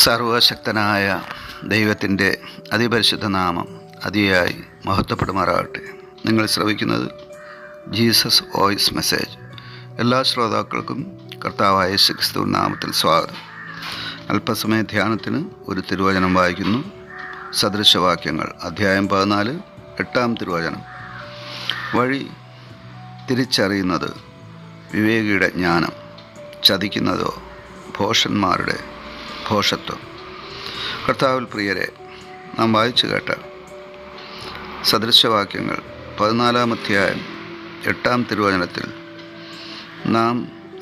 സർവശക്തനായ ദൈവത്തിൻ്റെ അതിപരിശുദ്ധ നാമം അതിയായി മഹത്വപ്പെടുമാറാകട്ടെ. നിങ്ങൾ ശ്രവിക്കുന്നത് ജീസസ് വോയിസ് മെസ്സേജ്. എല്ലാ ശ്രോതാക്കൾക്കും കർത്താവായ യേശുക്രിസ്തു നാമത്തിൽ സ്വാഗതം. അല്പസമയ ധ്യാനത്തിന് ഒരു തിരുവചനം വായിക്കുന്നു. സദൃശവാക്യങ്ങൾ അധ്യായം 14, 8 തിരുവചനം. വഴി തിരിച്ചറിയുന്നത് വിവേകിയുടെ ജ്ഞാനം, ചതിക്കുന്നതോ ഭോഷന്മാരുടെ ഭോഷത്വം. കർത്താവിൽ പ്രിയരെ, നാം വായിച്ചു കേട്ട സദൃശവാക്യങ്ങൾ 14 അധ്യായം 8 തിരുവചനത്തിൽ നാം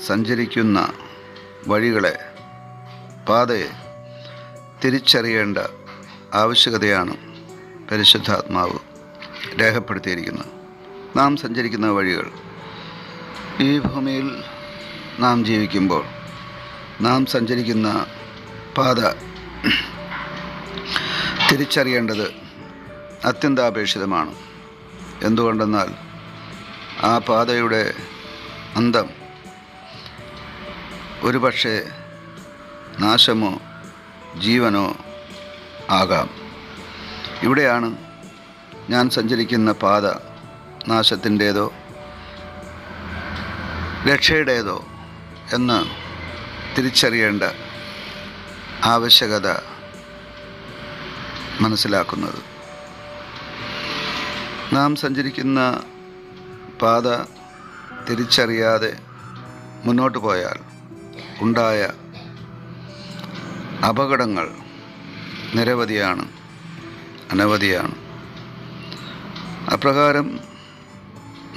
സഞ്ചരിക്കുന്ന വഴികളെ, പാതയെ തിരിച്ചറിയേണ്ട ആവശ്യകതയാണ് പരിശുദ്ധാത്മാവ് രേഖപ്പെടുത്തിയിരിക്കുന്നത്. നാം സഞ്ചരിക്കുന്ന വഴികൾ, ഈ ഭൂമിയിൽ നാം ജീവിക്കുമ്പോൾ നാം സഞ്ചരിക്കുന്ന പാത തിരിച്ചറിയേണ്ടത് അത്യന്താപേക്ഷിതമാണ്. എന്തുകൊണ്ടെന്നാൽ ആ പാതയുടെ അന്തം ഒരുപക്ഷെ നാശമോ ജീവനോ ആകാം. ഇവിടെയാണ് ഞാൻ സഞ്ചരിക്കുന്ന പാത നാശത്തിൻ്റേതോ രക്ഷയുടേതോ എന്ന് തിരിച്ചറിയേണ്ട ആവശ്യകത മനസ്സിലാക്കുന്നത്. നാം സഞ്ചരിക്കുന്ന പാത തിരിച്ചറിയാതെ മുന്നോട്ട് പോയാൽ ഉണ്ടായ അപകടങ്ങൾ നിരവധിയാണ്, അനവധിയാണ്. അപ്രകാരം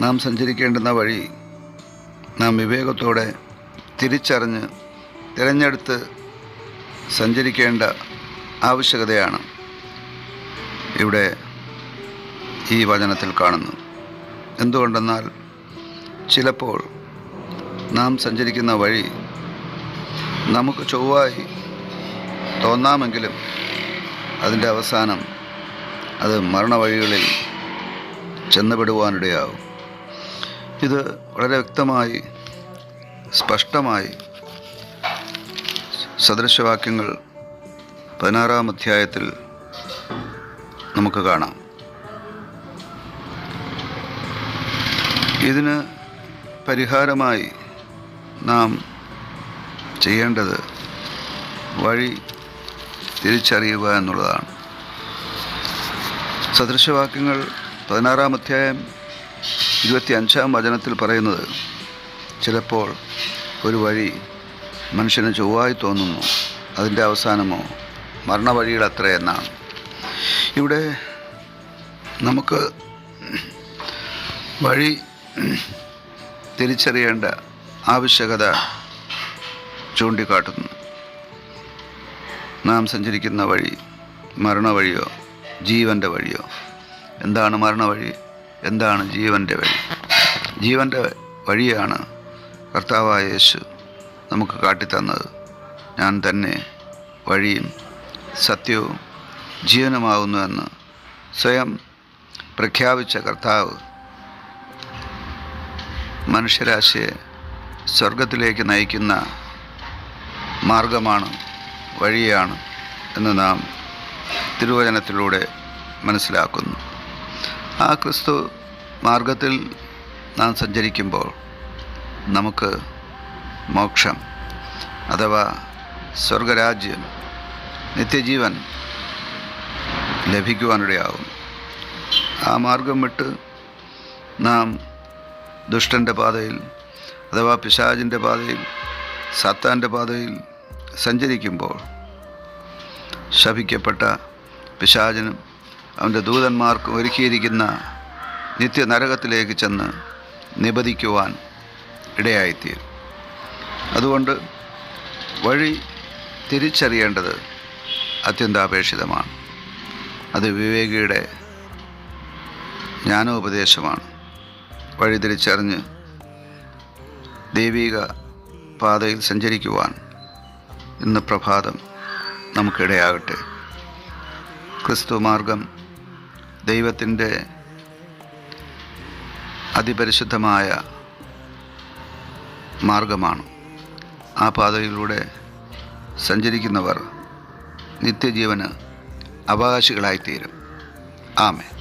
നാം സഞ്ചരിക്കേണ്ടുന്ന വഴി നാം വിവേകത്തോടെ തിരിച്ചറിഞ്ഞ് തിരഞ്ഞെടുത്ത് സഞ്ചരിക്കേണ്ട ആവശ്യകതയാണ് ഇവിടെ ഈ വചനത്തിൽ കാണുന്നത്. എന്തുകൊണ്ടെന്നാൽ ചിലപ്പോൾ നാം സഞ്ചരിക്കുന്ന വഴി നമുക്ക് ചൊവ്വായി തോന്നാമെങ്കിലും അതിൻ്റെ അവസാനം അത് മരണവഴികളിൽ ചെന്നുപെടുവാനിടയാവും. ഇത് വളരെ വ്യക്തമായി, സ്പഷ്ടമായി സദൃശവാക്യങ്ങൾ 16 അധ്യായത്തിൽ നമുക്ക് കാണാം. ഇതിന് പരിഹാരമായി നാം ചെയ്യേണ്ടത് വഴി തിരിച്ചറിയുക എന്നുള്ളതാണ്. സദൃശവാക്യങ്ങൾ 16 അധ്യായം 25 വചനത്തിൽ പറയുന്നത്, ചിലപ്പോൾ ഒരു വഴി മനുഷ്യന് ചൊവ്വായി തോന്നുന്നു, അതിൻ്റെ അവസാനമോ മരണവഴികളത്ര എന്നാണ്. ഇവിടെ നമുക്ക് വഴി തിരിച്ചറിയേണ്ട ആവശ്യകത ചൂണ്ടിക്കാട്ടുന്നു. നാം സഞ്ചരിക്കുന്ന വഴി മരണവഴിയോ ജീവൻ്റെ വഴിയോ? എന്താണ് മരണവഴി? എന്താണ് ജീവൻ്റെ വഴി? ജീവൻ്റെ വഴിയാണ് കർത്താവായ യേശു നമുക്ക് കാട്ടിത്തന്നത്. ഞാൻ തന്നെ വഴിയും സത്യവും ജീവനുമാകുന്നുവെന്ന് സ്വയം പ്രഖ്യാപിച്ച കർത്താവ് മനുഷ്യരാശിയെ സ്വർഗത്തിലേക്ക് നയിക്കുന്ന മാർഗമാണ്, വഴിയാണ് എന്ന് നാം തിരുവചനത്തിലൂടെ മനസ്സിലാക്കുന്നു. ആ ക്രിസ്തു മാർഗത്തിൽ നാം സഞ്ചരിക്കുമ്പോൾ നമുക്ക് മോക്ഷം അഥവാ സ്വർഗരാജ്യം, നിത്യജീവൻ ലഭിക്കുവാനിടയാകും. ആ മാർഗം വിട്ട് നാം ദുഷ്ടൻ്റെ പാതയിൽ അഥവാ പിശാചിൻ്റെ പാതയിൽ, സാത്താൻ്റെ പാതയിൽ സഞ്ചരിക്കുമ്പോൾ ശപിക്കപ്പെട്ട പിശാചിനും അവൻ്റെ ദൂതന്മാർക്കും ഒരുക്കിയിരിക്കുന്ന നിത്യനരകത്തിലേക്ക് ചെന്ന് നിബദിക്കുവാൻ ഇടയായിത്തീരും. അതുകൊണ്ട് വഴി തിരിച്ചറിയേണ്ടത് അത്യന്താപേക്ഷിതമാണ്. അത് വിവേകിയുടെ ജ്ഞാനോപദേശമാണ്. വഴി തിരിച്ചറിഞ്ഞ് ദൈവിക പാതയിൽ സഞ്ചരിക്കുവാൻ ഇന്ന് പ്രഭാതം നമുക്കിടയാകട്ടെ. ക്രിസ്തു മാർഗം ദൈവത്തിൻ്റെ അതിപരിശുദ്ധമായ മാർഗമാണ്. ആ പാതയിലൂടെ സഞ്ചരിക്കുന്നവർ നിത്യജീവന് അവകാശികളായിത്തീരും. ആമേൻ.